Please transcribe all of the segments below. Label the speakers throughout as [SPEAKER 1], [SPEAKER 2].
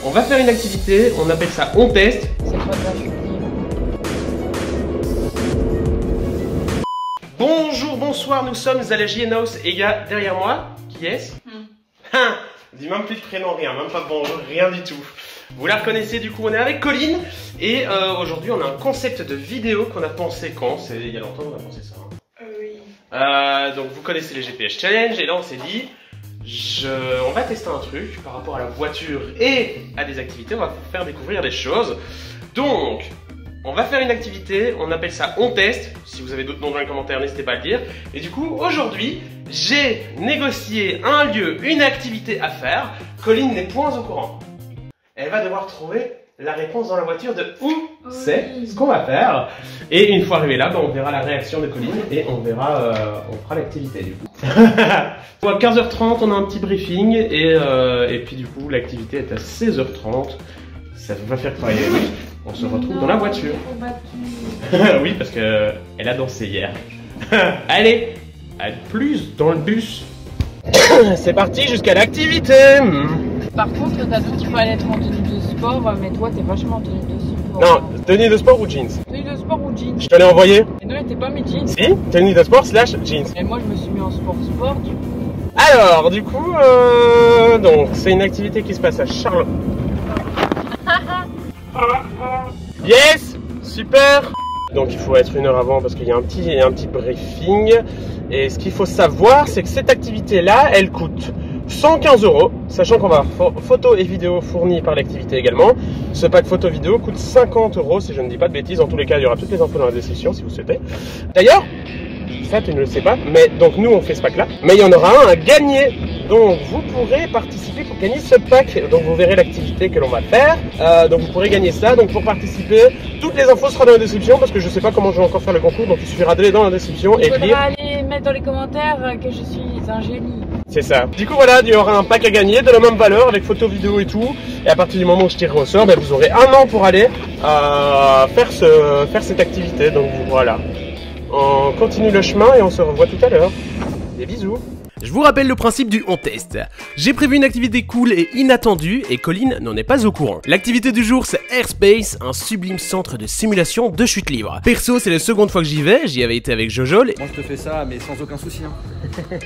[SPEAKER 1] On va faire une activité, on appelle ça on teste.
[SPEAKER 2] C'est pas de la chute libre.
[SPEAKER 1] Bonjour, bonsoir, nous sommes à la JN House et il y a derrière moi, qui est-ce? Dis même plus de prénom, rien, même pas bonjour, rien du tout. Vous la reconnaissez, du coup on est avec Colline et aujourd'hui on a un concept de vidéo qu'on a pensé quand? C'est il y a longtemps qu'on a pensé ça. Hein.
[SPEAKER 2] Oui.
[SPEAKER 1] Donc vous connaissez les GPS Challenge et là on s'est dit on va tester un truc par rapport à la voiture et à des activités, on va vous faire découvrir des choses. Donc on va faire une activité, on appelle ça on teste. Si vous avez d'autres noms dans les commentaires, n'hésitez pas à le dire. Et du coup aujourd'hui j'ai négocié un lieu, une activité à faire. Colline n'est point au courant. Elle va devoir trouver la réponse dans la voiture de où c'est ce qu'on va faire. Et une fois arrivé là, on verra la réaction de Colline et on verra, on fera l'activité du coup. À 15h30, on a un petit briefing et puis du coup l'activité est à 16h30. Ça va faire travailler. On se retrouve dans la voiture. Oui, parce que elle a dansé hier. Allez, à plus dans le bus. C'est parti jusqu'à l'activité.
[SPEAKER 2] Par contre, t'as dit qu'il fallait être en tenue de sport, mais toi, t'es vachement en tenue de sport.
[SPEAKER 1] Non, tenue de sport ou jeans?
[SPEAKER 2] Tenue de sport ou jeans?
[SPEAKER 1] Je te l'ai envoyé.
[SPEAKER 2] Et non, t'es pas mis jeans.
[SPEAKER 1] Si, tenue de sport slash jeans.
[SPEAKER 2] Et moi, je me suis mis en sport du coup.
[SPEAKER 1] Alors, du coup, donc c'est une activité qui se passe à Charlotte. Yes, super. Donc il faut être 1 heure avant parce qu'il y a un petit briefing. Et ce qu'il faut savoir, c'est que cette activité-là, elle coûte 115 €, sachant qu'on va avoir photos et vidéos fournies par l'activité également. Ce pack photo-vidéo coûte 50 € si je ne dis pas de bêtises. En tous les cas, il y aura toutes les infos dans la description si vous souhaitez. D'ailleurs, ça tu ne le sais pas, mais donc nous on fait ce pack-là. Mais il y en aura un à gagner. Donc vous pourrez participer pour gagner ce pack. Donc vous verrez l'activité que l'on va faire. Donc vous pourrez gagner ça. Donc pour participer, toutes les infos seront dans la description parce que je ne sais pas comment je vais encore faire le concours. Donc il suffira d'aller dans la description et
[SPEAKER 2] Il
[SPEAKER 1] lire.
[SPEAKER 2] faudra aller mettre dans les commentaires que je suis un génie.
[SPEAKER 1] C'est ça. Du coup voilà, il y aura un pack à gagner de la même valeur avec photo, vidéo et tout. Et à partir du moment où je tirerai au sort, ben, vous aurez 1 an pour aller faire cette activité. Donc voilà. On continue le chemin et on se revoit tout à l'heure. Des bisous.
[SPEAKER 3] Je vous rappelle le principe du on test. J'ai prévu une activité cool et inattendue et Colline n'en est pas au courant. L'activité du jour c'est Airspace, un sublime centre de simulation de chute libre. Perso c'est la seconde fois que j'y avais été avec Jojo.
[SPEAKER 4] Moi je te fais ça mais sans aucun souci hein.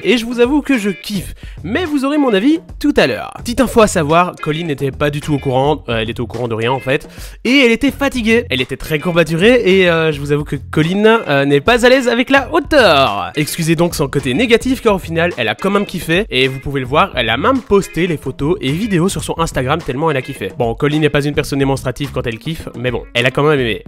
[SPEAKER 3] Et je vous avoue que je kiffe, mais vous aurez mon avis tout à l'heure. Petite info à savoir, Colline n'était pas du tout au courant, elle était au courant de rien en fait, et elle était fatiguée, elle était très courbaturée et je vous avoue que Colline n'est pas à l'aise avec la hauteur. Excusez donc son côté négatif car au final elle a quand même kiffé et vous pouvez le voir, elle a même posté les photos et vidéos sur son Instagram tellement elle a kiffé. Bon, Colline n'est pas une personne démonstrative quand elle kiffe, mais bon, elle a quand même aimé.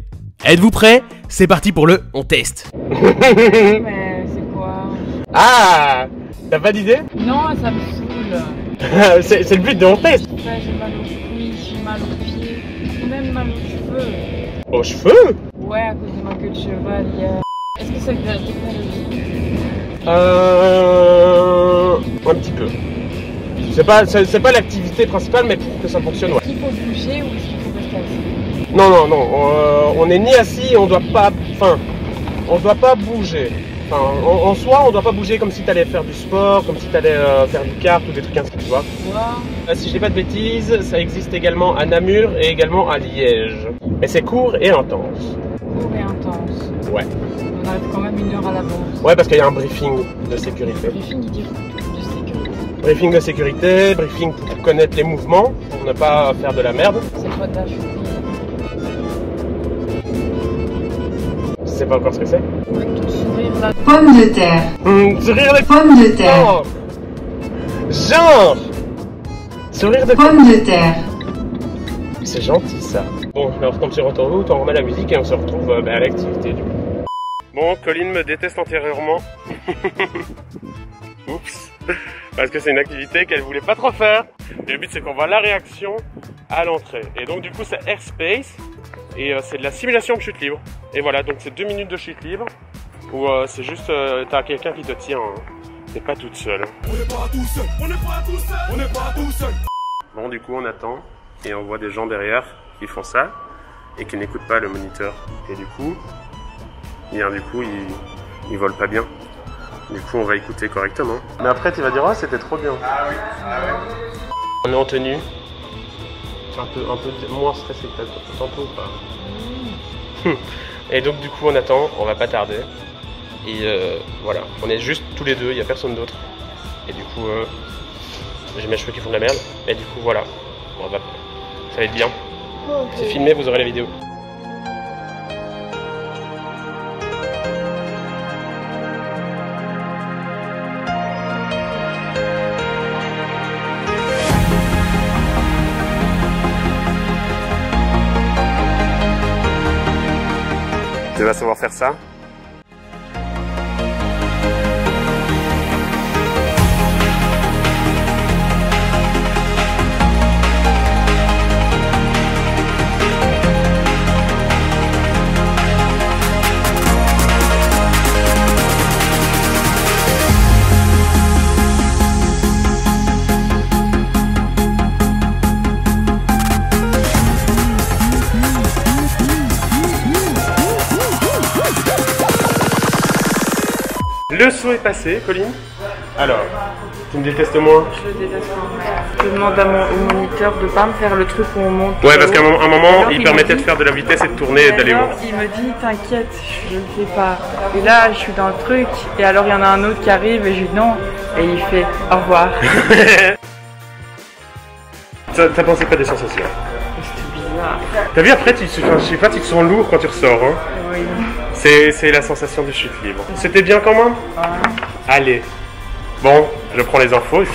[SPEAKER 3] Êtes-vous prêts? C'est parti pour le on teste.
[SPEAKER 2] Mais c'est quoi?
[SPEAKER 1] Ah, t'as pas d'idée?
[SPEAKER 2] Non, ça me saoule.
[SPEAKER 1] C'est le but de on teste.
[SPEAKER 2] Là, j'ai mal aux couilles, j'ai mal aux pieds, j'ai même mal aux cheveux.
[SPEAKER 1] Aux cheveux?
[SPEAKER 2] Ouais, à cause de ma queue de cheval hier. Est-ce que c'est de la technologie?
[SPEAKER 1] Un petit peu. C'est pas l'activité principale, mais pour que ça fonctionne, ouais.
[SPEAKER 2] Est-ce qu'il faut bouger ou est-ce qu'il faut rester assis?
[SPEAKER 1] Non, on n'est ni assis, on doit pas bouger. Enfin, en soi, on doit pas bouger comme si t'allais faire du sport, comme si t'allais faire du kart ou des trucs ainsi, tu vois. Si je dis pas de bêtises, ça existe également à Namur et également à Liège. Mais c'est court et intense.
[SPEAKER 2] Court et intense.
[SPEAKER 1] Ouais.
[SPEAKER 2] On arrive quand même 1 heure à l'avance.
[SPEAKER 1] Ouais, parce qu'il y a un briefing de sécurité.
[SPEAKER 2] Briefing, il dit de sécurité.
[SPEAKER 1] Briefing de sécurité, briefing pour connaître les mouvements, pour ne pas faire de la merde.
[SPEAKER 2] C'est pas de la chute libre.
[SPEAKER 1] Je sais pas encore ce que c'est.
[SPEAKER 2] Sourire là.
[SPEAKER 5] Pommes de terre.
[SPEAKER 1] Sourire de
[SPEAKER 5] Pommes de terre.
[SPEAKER 1] Oh. Genre sourire de
[SPEAKER 5] Pommes de terre.
[SPEAKER 1] C'est gentil ça. Bon, alors quand tu retournes, on remet la musique et on se retrouve à l'activité du coup. Bon, Colline me déteste antérieurement. Oups. Parce que c'est une activité qu'elle voulait pas trop faire. Et le but c'est qu'on voit la réaction à l'entrée. Et donc du coup c'est Airspace. Et c'est de la simulation de chute libre. Et voilà, donc c'est 2 minutes de chute libre. Où c'est juste, t'as quelqu'un qui te tient. Hein. T'es pas toute seule.
[SPEAKER 6] On n'est pas tout seul, on n'est pas tout seul, on n'est pas tout seul.
[SPEAKER 1] Bon, du coup on attend. Et on voit des gens derrière qui font ça. Et qui n'écoutent pas le moniteur. Et du coup, ils volent pas bien. Du coup, on va écouter correctement. Mais après, tu vas dire, oh, c'était trop bien. Ah oui, ah ouais. On est en tenue.
[SPEAKER 3] un peu moins stressé que tantôt, quoi. Et donc du coup on attend, on va pas tarder. Et voilà, on est juste tous les deux, il n'y a personne d'autre. Et du coup, j'ai mes cheveux qui font de la merde. Et du coup voilà, ça va être bien. C'est filmé, vous aurez la vidéo. Tu vas savoir faire ça. Le saut est passé, Colline. Alors, tu me détestes moins?
[SPEAKER 2] Je le déteste moins. Je demande au moniteur de pas me faire le truc où on monte.
[SPEAKER 3] Ouais, parce qu'à un moment, il permettait de faire de la vitesse et de tourner et d'aller haut.
[SPEAKER 2] Il me dit, t'inquiète, je le fais pas. Et là, je suis dans le truc, et alors il y en a un autre qui arrive, et je dis non, et il fait au revoir.
[SPEAKER 3] T'as pensé quoi des sensations?
[SPEAKER 2] C'était bizarre.
[SPEAKER 3] T'as vu après, je sais pas, tu te sens lourd quand tu ressors, hein?
[SPEAKER 2] Oui.
[SPEAKER 3] C'est la sensation de chute libre. C'était bien quand même?
[SPEAKER 2] Ouais.
[SPEAKER 3] Allez. Bon, je prends les infos et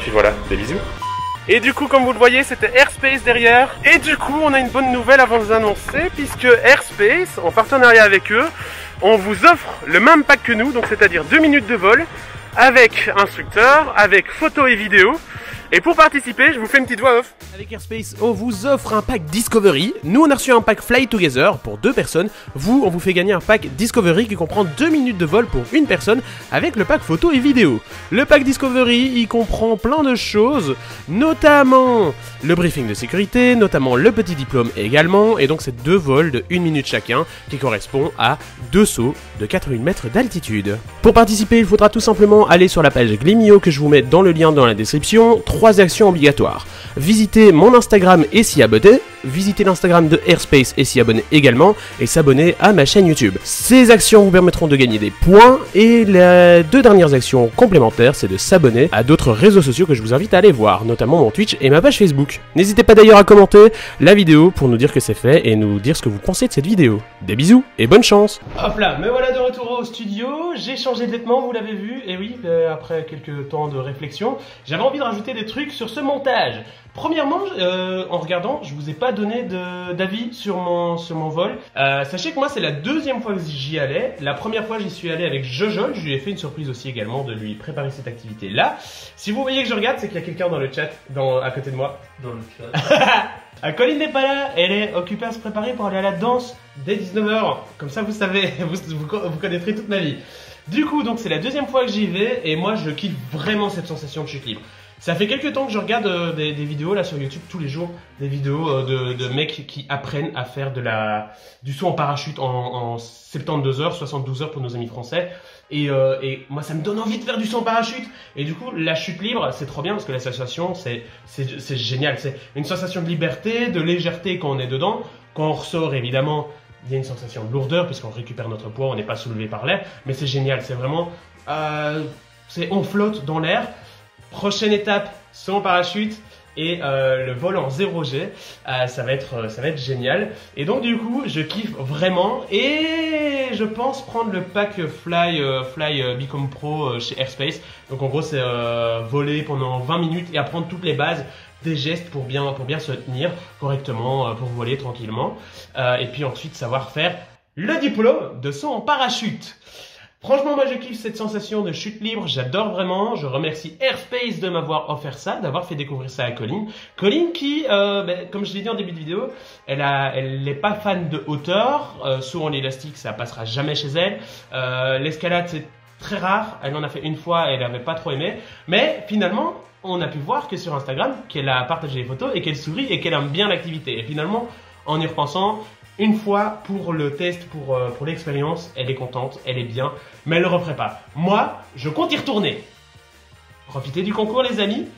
[SPEAKER 3] puis voilà, des bisous. Et du coup, comme vous le voyez, c'était Airspace derrière. Et du coup, on a une bonne nouvelle avant de vous annoncer, puisque Airspace, en partenariat avec eux, on vous offre le même pack que nous, donc c'est-à-dire 2 minutes de vol, avec instructeur, avec photo et vidéo. Et pour participer, je vous fais une petite voix off. Avec Airspace, on vous offre un pack Discovery. Nous, on a reçu un pack Fly Together pour 2 personnes. Vous, on vous fait gagner un pack Discovery qui comprend 2 minutes de vol pour une personne avec le pack photo et vidéo. Le pack Discovery, il comprend plein de choses, notamment le briefing de sécurité, notamment le petit diplôme également. Et donc, c'est 2 vols de 1 minute chacun qui correspond à 2 sauts de 4000 mètres d'altitude. Pour participer, il faudra tout simplement aller sur la page Glimio que je vous mets dans le lien dans la description. 3 actions obligatoires. Visiter mon Instagram et s'y abonner, visiter l'Instagram de Airspace et s'y abonner également, et s'abonner à ma chaîne YouTube. Ces actions vous permettront de gagner des points, et les 2 dernières actions complémentaires, c'est de s'abonner à d'autres réseaux sociaux que je vous invite à aller voir, notamment mon Twitch et ma page Facebook. N'hésitez pas d'ailleurs à commenter la vidéo pour nous dire que c'est fait et nous dire ce que vous pensez de cette vidéo. Des bisous et bonne chance. Hop là, me voilà de retour au studio, j'ai changé de vêtements, vous l'avez vu, et oui, après quelques temps de réflexion, j'avais envie de rajouter des trucs sur ce montage. Premièrement, en regardant, je vous ai pas donné d'avis sur mon vol. Sachez que moi, c'est la 2e fois que j'y allais. La première fois, j'y suis allé avec Jojol. Je lui ai fait une surprise aussi également de lui préparer cette activité-là. Si vous voyez que je regarde, c'est qu'il y a quelqu'un dans le chat, à côté de moi. Dans le chat. Colline n'est pas là. Elle est occupée à se préparer pour aller à la danse dès 19h. Comme ça, vous savez, vous connaîtrez toute ma vie. Du coup, donc c'est la 2e fois que j'y vais et moi, je kiffe vraiment cette sensation de chute libre. Ça fait quelques temps que je regarde des vidéos là sur YouTube tous les jours, des vidéos de mecs qui apprennent à faire du saut en parachute en 72 heures, 72 heures pour nos amis français. Et moi ça me donne envie de faire du saut en parachute. Et du coup la chute libre c'est trop bien parce que la sensation c'est génial. C'est une sensation de liberté, de légèreté quand on est dedans. Quand on ressort évidemment il y a une sensation de lourdeur puisqu'on récupère notre poids, on n'est pas soulevé par l'air. Mais c'est génial, c'est vraiment... on flotte dans l'air. Prochaine étape, saut en parachute et le vol en 0G, ça va être génial. Et donc du coup, je kiffe vraiment et je pense prendre le pack Fly Become Pro chez Airspace. Donc en gros, c'est voler pendant 20 minutes et apprendre toutes les bases des gestes pour bien se tenir correctement, pour voler tranquillement. Et puis ensuite, savoir faire le diplôme de saut en parachute. Franchement, moi je kiffe cette sensation de chute libre, j'adore vraiment. Je remercie Airspace de m'avoir offert ça, d'avoir fait découvrir ça à Colline. Colline qui, comme je l'ai dit en début de vidéo, elle n'est pas fan de hauteur. Saut en élastique, ça passera jamais chez elle. L'escalade, c'est très rare. Elle en a fait une fois et elle n'avait pas trop aimé. Mais finalement, on a pu voir que sur Instagram, qu'elle a partagé les photos et qu'elle sourit et qu'elle aime bien l'activité. Et finalement, en y repensant, une fois pour le test, pour l'expérience, elle est contente, elle est bien, mais elle ne le referait pas. Moi, je compte y retourner. Profitez du concours les amis.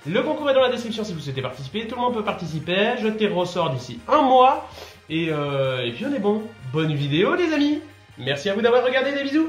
[SPEAKER 3] Le concours est dans la description si vous souhaitez participer. Tout le monde peut participer. Je tire au sort d'ici un mois. Et puis on est bon. Bonne vidéo les amis. Merci à vous d'avoir regardé, des bisous.